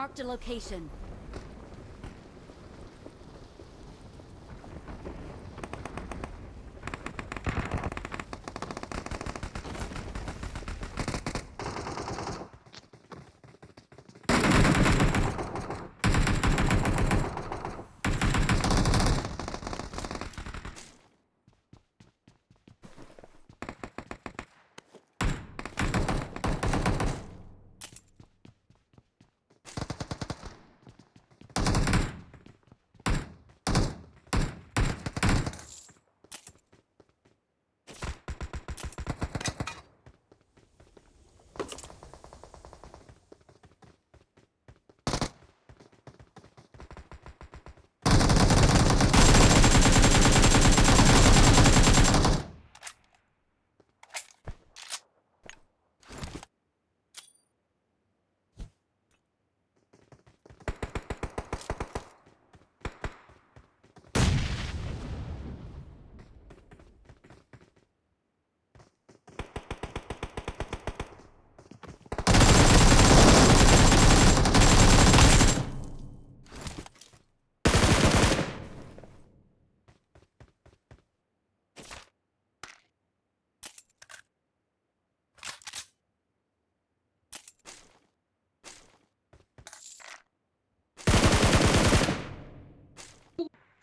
Marked a location.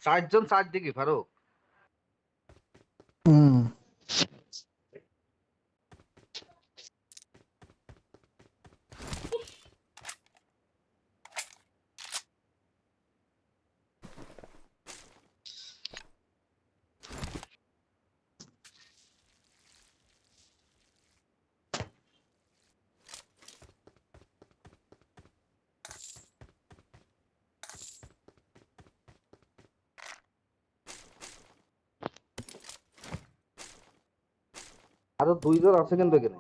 চারজন চার দিকে ফারুক। আরো দুইজন আছে কিন্তু এখানে।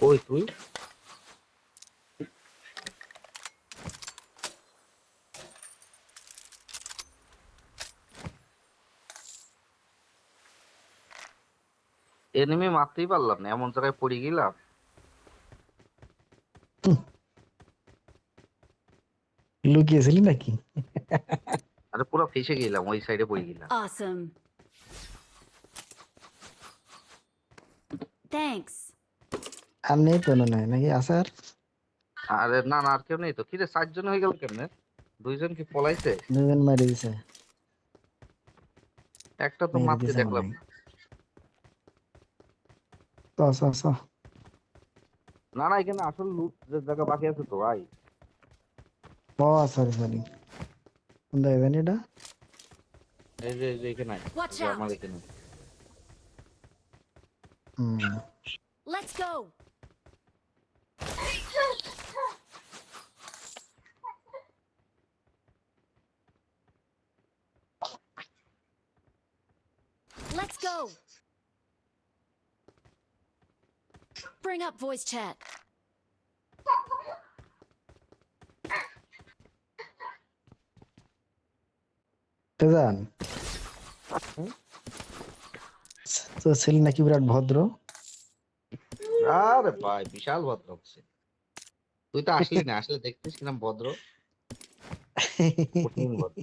ওই তুই এনিমি মারতেই পারলাম না, এমন জায়গায় পড়ে গেলাম। লুকিয়েছিলি নাকি? আরে পুরো ফেসে গেলাম, ওই সাইডে পড়ে গেলাম। Awesome. Thanks. আর নেই তো মনে হয় নাকি আসার? আরে না না, আর কেউ নেই তো। কিরে চারজন হয়ে গেল কেমনে? দুইজন কি পলাইছে? দুজন মেরে দিছে, একটা তো মেরে মারতে দিছে মনে দেখলাম হয়। না। চ। না না, এখানে আসল লুট যে জায়গা বাকি আছে তো ভাই। ও সরি, কোন জায়গা এটা? এই যে এখানে, Watch যে out. আমার এখানে। Let's go. Let's go. Bring up voice chat. তেজান তো ছেলে নাকি বিরাট ভদ্র। আরে ভাই বিশাল ভদ্র হচ্ছে। তুই তো আসলি না, আসলে দেখতিস কিরম ভদ্র। কঠিন ভদ্র,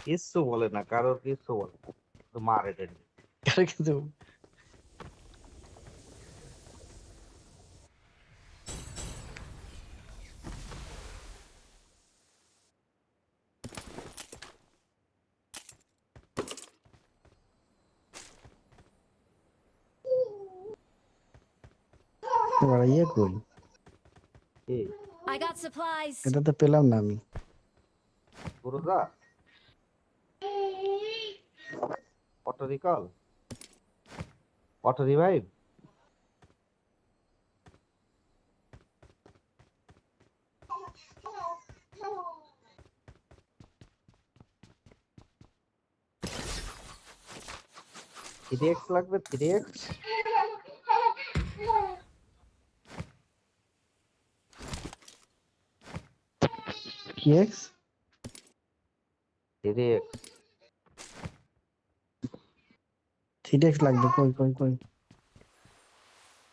কিচ্ছু বলে না, কারোর কিচ্ছু বলে না, তো মারে টেনে। কার কিছু ইয়ে কই? কি I got supplies. এটা তো পেলাম না আমি। গুরুদা auto recall, auto revive. Three X লাগবে, থ্রি এক্স। কি এক্স 3x 3x লাগবে, কই কই কই?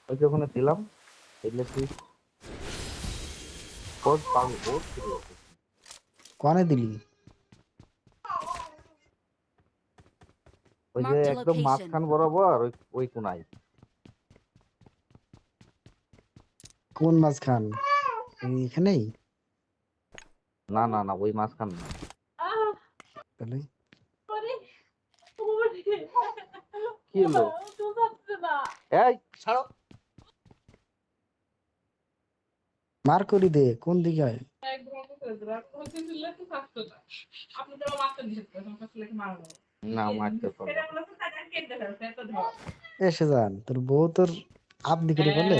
ওই যে ওখানে দিলাম, এগুলো তুই কোড পাবি, কোড 3x কোনে দিলি? ওই যে Marked a একদম location. মাঝখান বরাবর ওই ওই কোনায়। কোন মাঝখান? এখানেই? না না না, ওই মাঝখান না। তাহলে কি হলো? এই ছাড়ো। মার করি দে, কোন দিকে হয়? না মারতে পারবো না। এসে যান, তোর বউ তোর আপনি করে বলে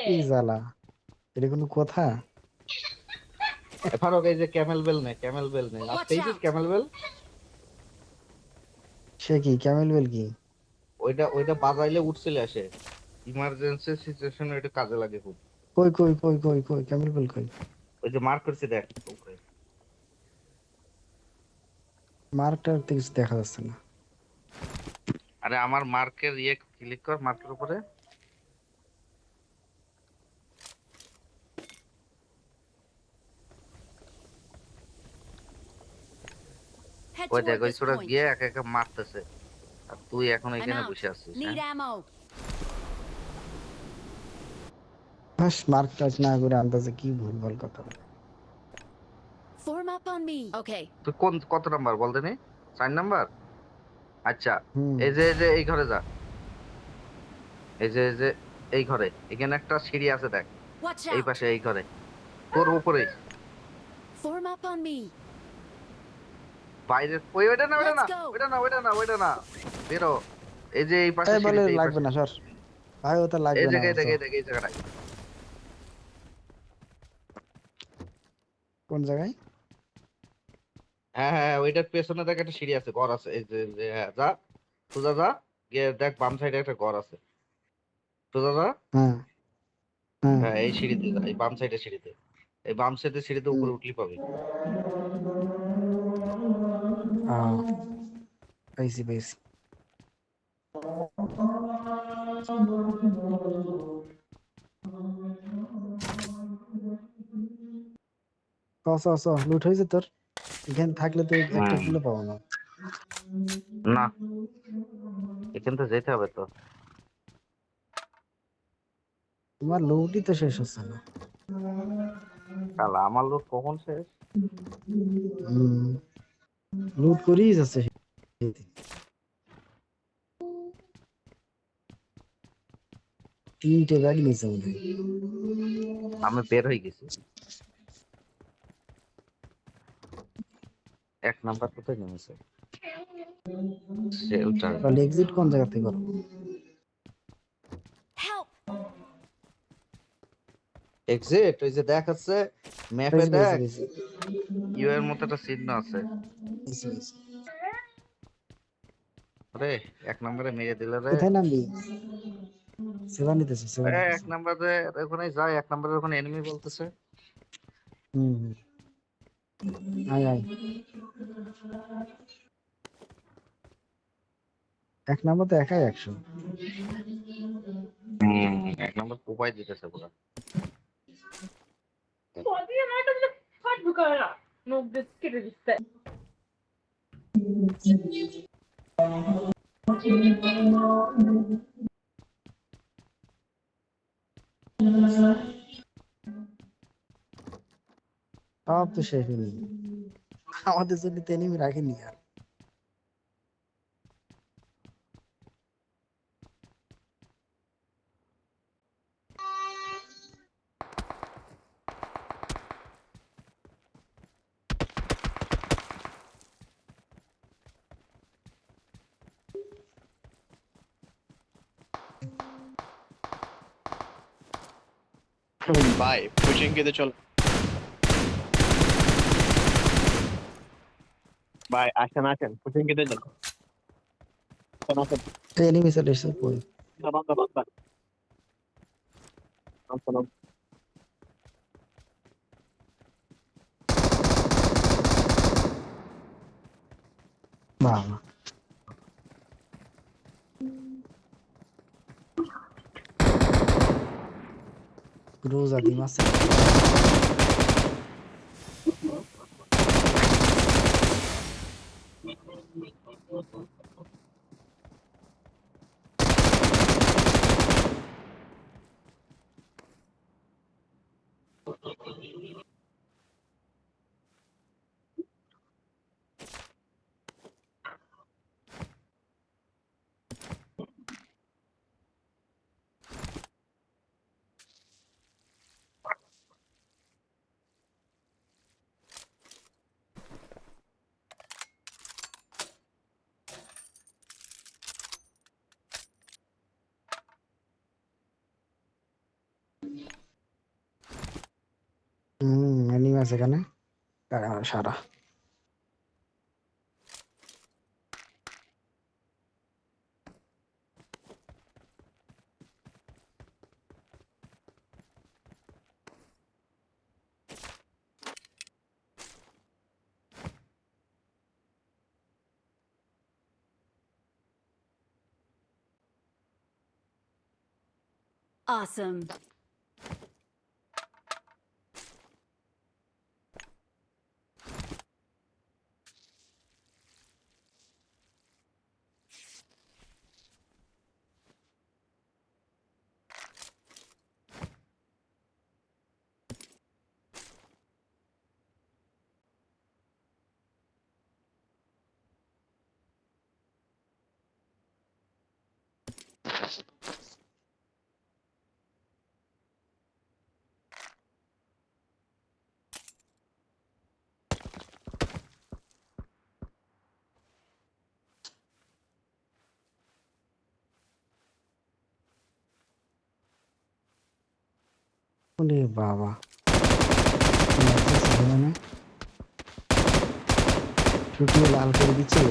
কি জ্বালা, এটা কোনো কথা? ফারুক এই যে ক্যামেল বেল নে, ক্যামেল বেল নে। Watch পেয়েছিস out! Camel bell? সে কি ক্যামেল বেল কি? ওইটা ওইটা বাজাইলে উঠ চলে আসে, ইমার্জেন্সি সিচুয়েশনে এটা কাজে লাগে খুব। কই কই কই কই কই ক্যামেল বেল কই? ওই যে মার্ক করছে দেখ উপরে। মার্কটার তো কিছু দেখা যাচ্ছে না। আরে আমার মার্কের ইয়ে ক্লিক কর, মার্কের উপরে। Head ওই দেখ toward ওই this ছোড়া point. গিয়ে একা একা মারতেছে, আর তুই এখন I'm এখানে out. বসে আছিস। Need হ্যাঁ ammo. বাস মার্ক টাচ না করে আন্দাজে কি ভুলভাল কথা বলে। Form up on me. Okay. তুই কোন কত নাম্বার বল দেনি? 4 নাম্বার। আচ্ছা হুম এই যে এই ঘরে যা, এই যে এই ঘরে, এখানে একটা সিঁড়ি আছে দেখ, Watch এই out. পাশে এই ঘরে তোর উপরে। Form up on me. বাইরে ওই ওইটা না ওইটা না Let's go. ওইটা না ওইটা না ওইটা না, বেরো। এই যে এই পাশে এই বলে সিঁড়িতে, এই লাগবে পাশে না সর ভাই, ওটা এই লাগবে না জায়গায় আমার, দেখ, চল। এই দেখ এই জায়গাটায়। কোন জায়গায়? হ্যাঁ হ্যাঁ হ্যাঁ, ওইটার পেছনে দেখ একটা সিঁড়ি আছে, ঘর আছে। এই যে হ্যাঁ যা, সোজা যা, গিয়ে দেখ বাম সাইডে একটা ঘর আছে, সোজা যা। হ্যাঁ হ্যাঁ হ্যাঁ এই সিঁড়িতে যা, এই বাম সাইডের সিঁড়িতে, এই বাম সাইডের সিঁড়িতে হুম। উপরে উঠলি পাবি। পাইছি পাইছি। লুট হয়েছে তোর? এখানে থাকলে তো একটা হুম, কিলো পাবো না। না এখান থেকে যেতে হবে তো। তোমার লুটই তো শেষ হচ্ছে না। শালা আমার লোক কখন শেষ? লুট করেই যাচ্ছে। 3টে ব্যাগ নিয়েছে মনে হয়। আমি বের হয়ে গেছি। 1 নাম্বার কোথায় নেমেছে? শেল্টার। তাহলে এক্সিট কোন জায়গা থেকে করবো? Help. এক্সিট ওই যে দেখাচ্ছে ম্যাপে, পেয়েছি পেয়েছি দেখ পেয়েছি ইউ এর মতো একটা চিহ্ন আছে। পেয়েছি, পেয়েছি। আরে 1 নম্বরে মেরে দিল রে। কোথায় নামবি? সেবা নিতেছে, সেবা 1 নিতেছে। নম্বরে ওখানে যাই, 1 নম্বরে ওখানে এনিমি বলতেছে। হুম হুম। আয় আয়। 1 নম্বর তো একাই 100। 1 নম্বর কোপাই দিতেছে পুরো। সব তো শেষ হয়নি, আমাদের জন্য তো এনিমি রাখেনি আর। ভাই পুচিং কেটে চল ভাই, আসেন আসেন পুচিং কেটে চল। আসেন এনিমি চলে এসেছে কই? আসেন, বাবা রোজা দিম আছে এনিমি আছে এখানে সারা Awesome. ওরে বাবা মানে শুকিয়ে লাল করে দিচ্ছে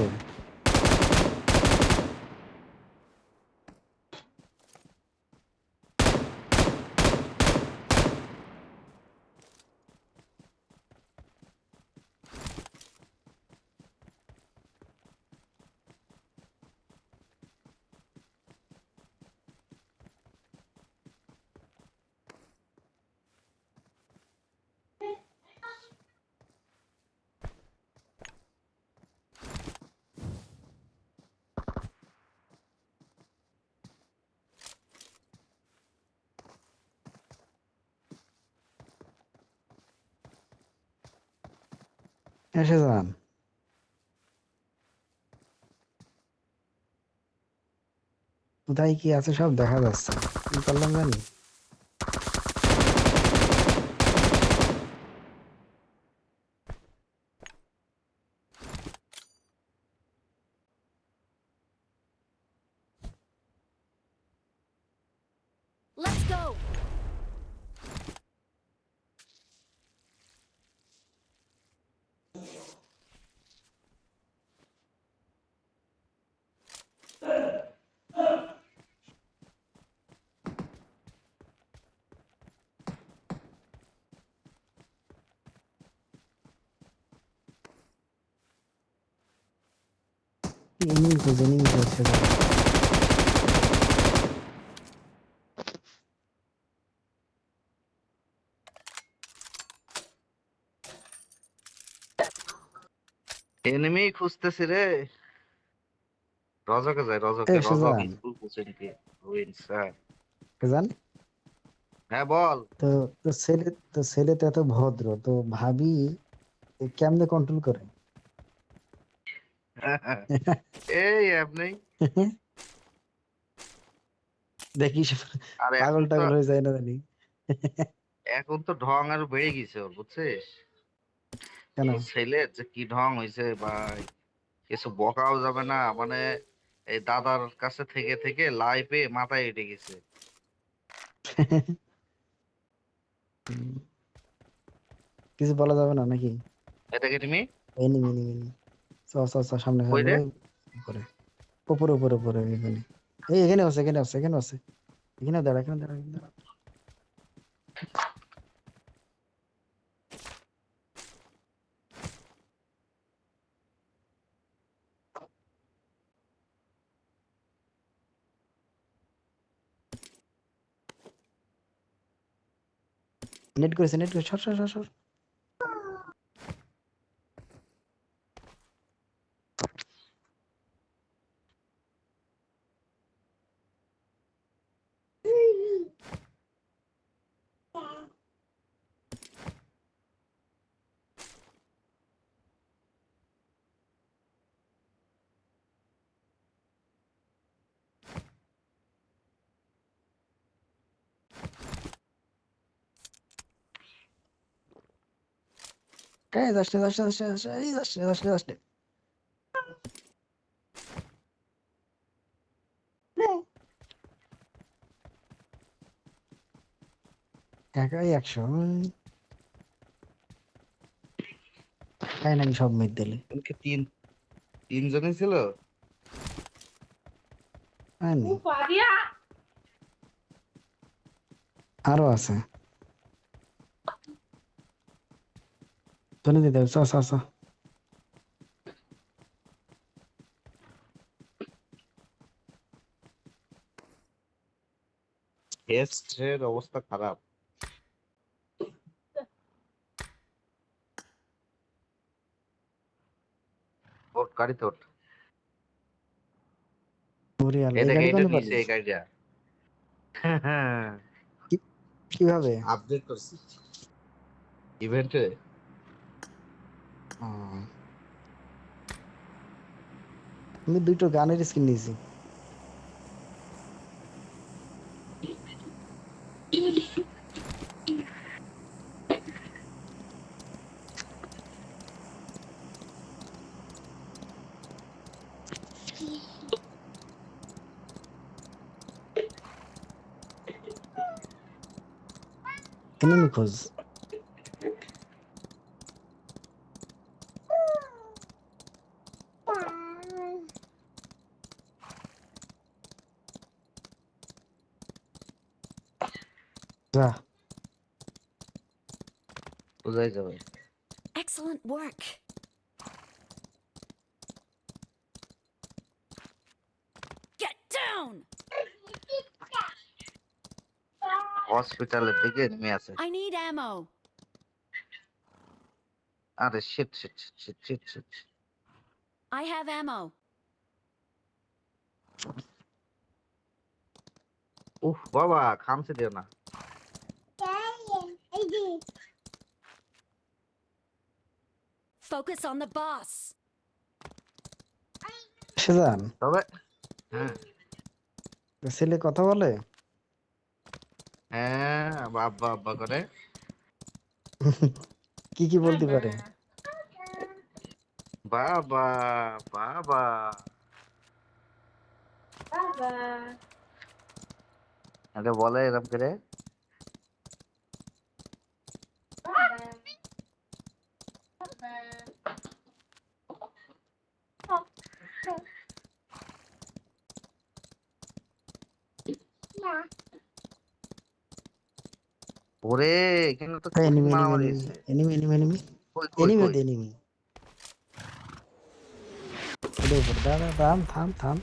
এসে যান কোথায় কি আছে সব দেখা যাচ্ছে কি করলাম জানি Let's go. এনিমি করছে এনিমি খুঁজতেছি রে। রজকে যায়, রজকে, এসে রজক যান স্কুল কোচিংকে উইন্স। হ্যাঁ জান হ্যাঁ বল। তো তো ছেলে তো এত ভদ্র তো ভাবি কেমনে কন্ট্রোল করে এই আপনি দেখিস আর পাগল টাগল হয়ে যায় না জানি এখন তো ঢং আরো বেড়ে গেছে ওর, বুঝছিস? কেন ওর ছেলের যে কি ঢং হয়েছে ভাই, কিছু বকাও যাবে না, মানে এই দাদার কাছে থেকে থেকে লাইফে মাথায় উঠে গেছে। কিছু বলা যাবে না নাকি এটাকে তুমি এনিমি এনিমি সামনে কই সামনে রে? উপরে উপরে উপরে উপরে এখানে এই এখানে আছে এখানে দাঁড়া এখানে দাঁড়া এখানে দাঁড়া। নেট করেছে সর সর সর সর। এই যাস নে, যাস নে, যাস নে, যাস নে, এই যাস নে, যাস নে, যাস নে। একাই 100 তাই নাকি সব মেট দিলে? এমনকি তিনজনই ছিল। হয়নি, আরো আছে। ধরে দিতে হবে, চ চ চ। হেস্টের অবস্থা খারাপ। ওঠ গাড়িতে ওঠ। ওরে আল্লাহ, এই এই দেখ গাড়ি এইটা কোনে নিচে পারলি? এই গাড়িটা কিভাবে? আপডেট করছি ইভেন্টে। ও, আমি দুটো গানের স্কিন নিয়েছি। এনিমি খোঁজ। যা। বোঝাই যাবে। Excellent work. Get down. হসপিটালের দিকে নেমে আছে। I need ammo. আরে shit shit shit shit shit. I have ammo. উফ বাবা, খামছে দিও না। Focus on the boss. Shezan, তবে হ্যাঁ ছেলে কথা বলে? হ্যাঁ, আব্বা আব্বা করে। কি কি বলতে পারে? বাবা বাবা আগে বলে এরকম করে। ওরে এখানে তো কঠিন এনিমি এনিমি মারামারি এনিমি হয়েছে। এনিমি এনিমি এনিমি কই কই এনিমি কই এনিমি। ওদের উপর দাদা, থাম থাম থাম।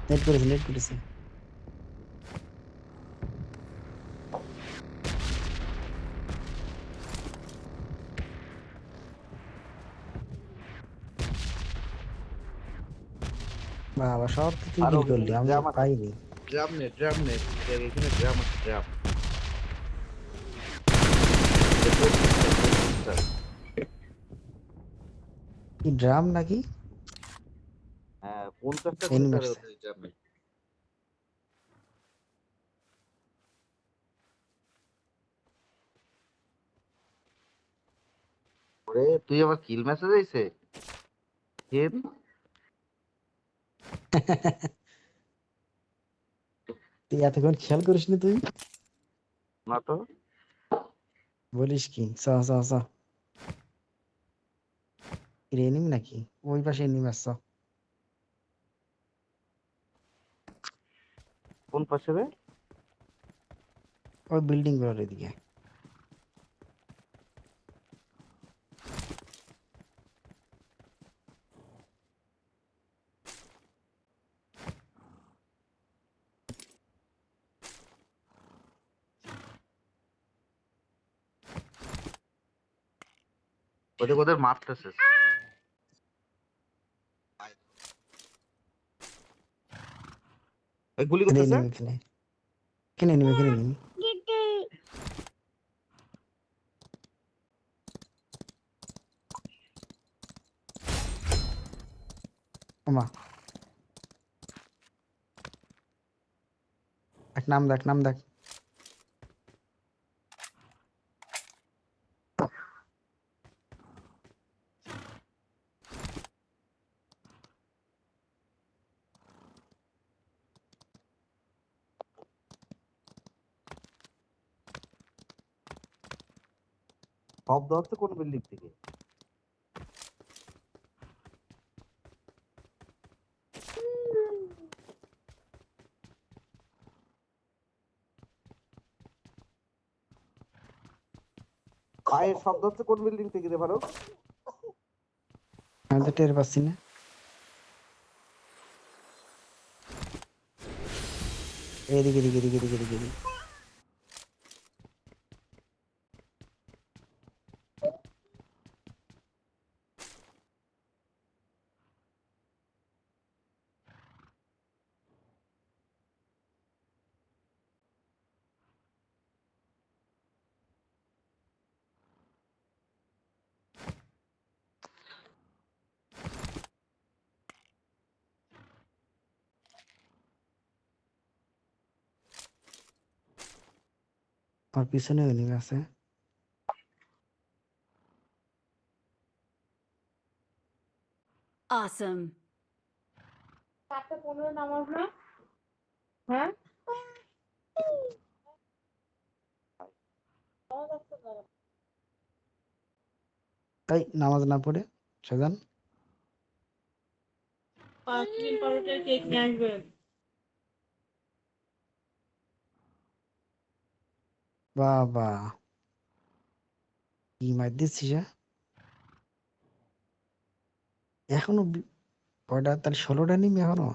নেট করেছে, নেট করেছে। বাবা, সব তো তুই আরো কিল করলি, এখানে আমি ড্রাম আছে। পাইনি। ড্রাম নে এখানে ড্রাম আছে ড্রাম। কি ড্রাম নাকি? হ্যাঁ 50টা করে এনিমি তার আসছে। ড্রামে। ওরে তুই আবার কিল মেসেজ আইছে কেন? তুই এতক্ষণ খেয়াল করিসনি তুই? না তো। বলিস কি? চ চ চ। এনিমি নাকি? ওই পাশে এনিমি আসছে। কোন পাশে রে? ওই বিল্ডিং গুলোর এদিকে। ওদের মারতেছে। ওই গুলি এখানে করতেছে। এনিমি, এখানে এনিমি, এখানে এনিমি। ওমা, এক নাম দেখ, নাম দেখ। শব্দ হচ্ছে কোন বিল্ডিং থেকে? পায়ের শব্দ হচ্ছে কোন বিল্ডিং থেকে রে ভালো? আমি তো টের পাচ্ছি না। এদিকে, এদিকে, এদিকে, এদিকে, এদিকে, এদিকে। আমার পিছনে এনিমি আছে। Awesome. 4:15 নামাজ না? হ্যাঁ? নামাজ আসতে পারো। তাই নামাজ না পড়ে সেজান। 5 মিনিট পরে কেক নিয়ে আসবেন। বাবা, কি মার দিচ্ছিস? এখনো কয়টা? তাহলে 16টা এনিমি এখনো।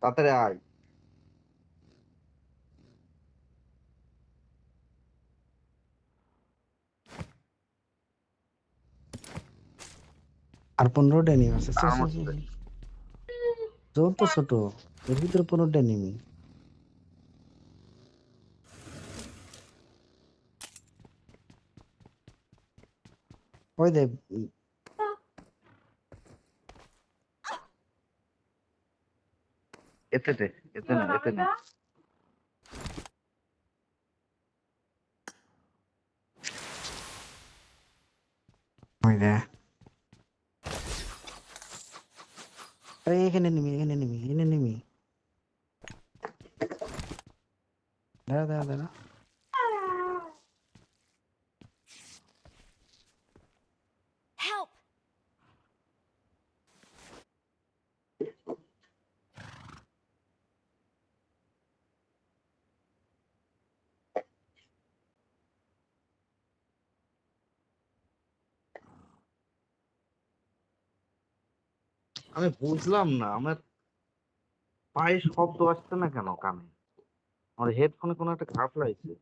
তাড়াতাড়ি আয়। আর 15টা এনিমি আছে। চল, আরাম চল, চল, হচ্ছে। চল। জোর তো ছোট, এর ভিতরে 15টা এনিমি। ওই দে। এতে দে, এতে না, এতে না। ওই দে। এই এখানে এনিমি, এখানে এনিমি, এখানে এনিমি। দাঁড়া, দাঁড়া, দাঁড়া। Help! আমি বুঝলাম না, আমার পায়ে শব্দ আসছে না কেন কানে? আমার হেডফোনে কোনো একটা ঘাট লাগছে।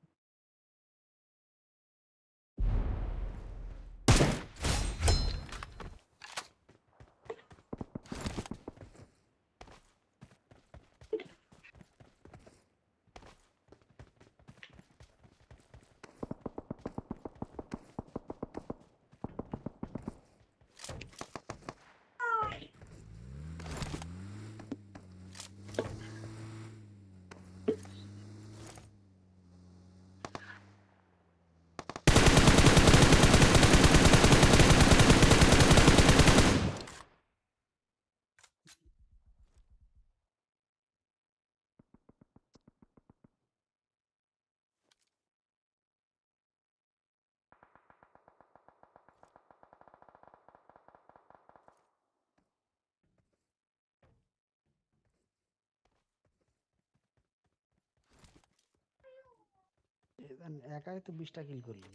একাই তো 20টা কিল করলি।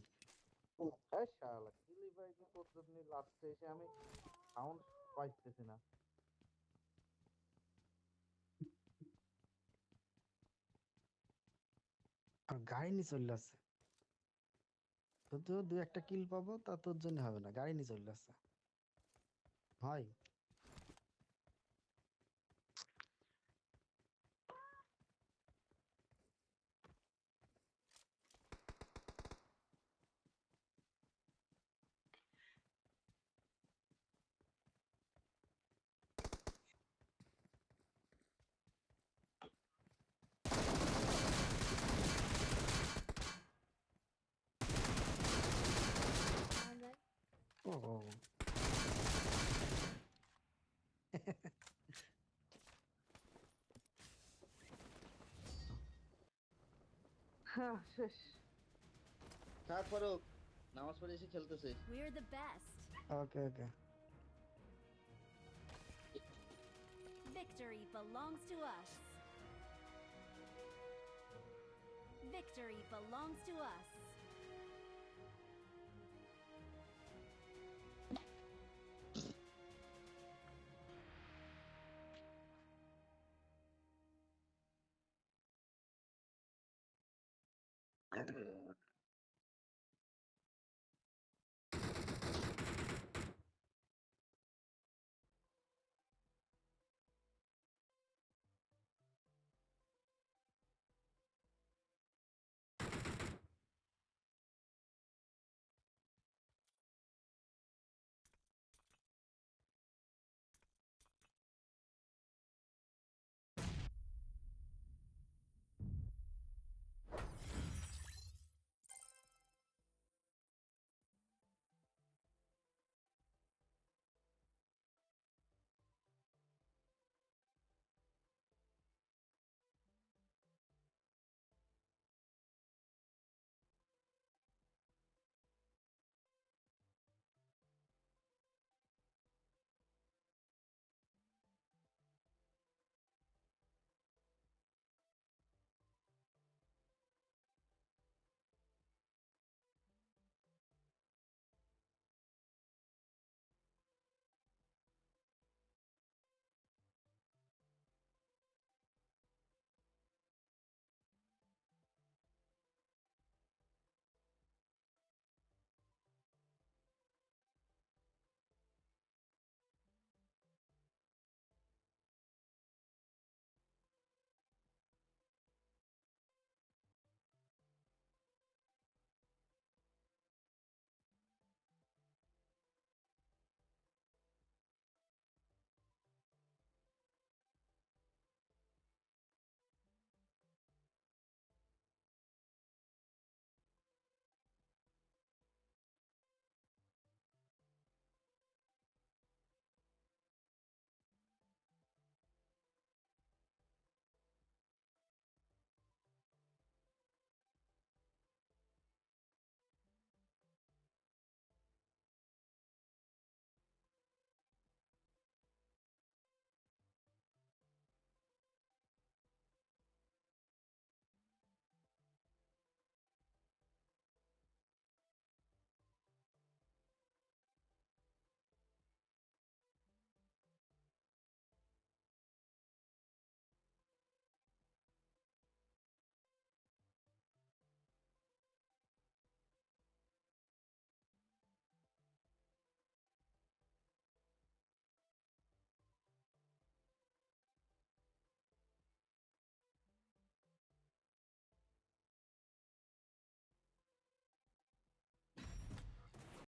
এই শালা কিলি ভাই কি করতেছি লাস্টে এসে আমি সাউন্ড পাইতেছি না। আর গাড়ি নিয়ে চলে আসছে। তো দু একটা কিল পাবো তা তোর জন্য হবে না, গাড়ি নিয়ে চলে আসছে। হয় ও ও, ও। হ্যাঁ শেষ। থাক ফারুক, নামাজ পড়ে এসে খেলতেছে। We're the best. Okay okay. Victory belongs to us. Victory belongs to us.